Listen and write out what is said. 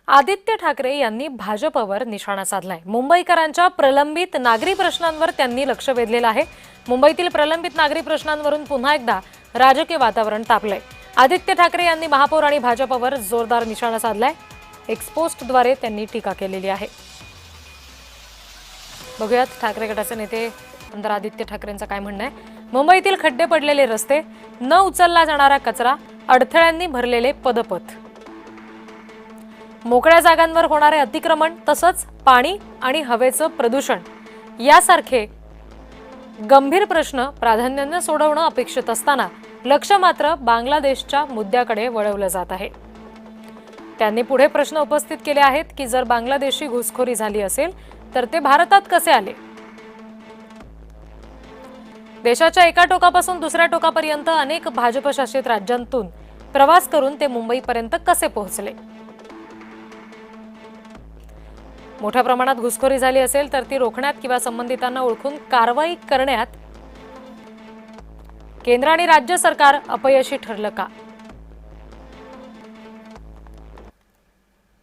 आदित्य ठाकरे यांनी भाजपवर निशाणा साधलाय। मुंबईकरांच्या प्रलंबित नागरी प्रश्नांवर त्यांनी लक्ष वेधलेलं आहे। मुंबईतील प्रलंबित नागरी प्रश्नांवरून पुन्हा एकदा राजकीय वातावरण तापलंय। आदित्य ठाकरे यांनी महापौर आणि भाजपवर जोरदार निशाणा साधलाय। एक्सपोस्टद्वारे त्यांनी टीका केलेली आहे। बघूयात ठाकरे गटाचे नेते आमदार आदित्य ठाकरेंचं काय म्हणणं आहे। मुंबईतील खड्डे पडलेले रस्ते, न उचलला जाणारा कचरा, अडथळ्यांनी भरलेले पदपथ, मोकळ्या जागांवर होणारे अतिक्रमण, तसंच पाणी आणि हवेचं प्रदूषण यासारखे गंभीर प्रश्न प्राधान्याने सोडवणं अपेक्षित असताना लक्ष मात्र बांगलादेशच्या मुद्द्याकडे वळवलं जात आहे। त्यांनी पुढे प्रश्न उपस्थित केले आहेत की जर बांगलादेशी घुसखोरी झाली असेल तर ते भारतात कसे आले? देशाच्या एका टोकापासून दुसऱ्या टोकापर्यंत अनेक भाजपशासित राज्यांतून प्रवास करून ते मुंबईपर्यंत कसे पोहोचले? मोठ्या प्रमाणात घुसखोरी झाली असेल तर ती रोखण्यात किंवा संबंधितांना ओळखून कारवाई करण्यात केंद्र आणि राज्य सरकार अपयशी ठरलं का?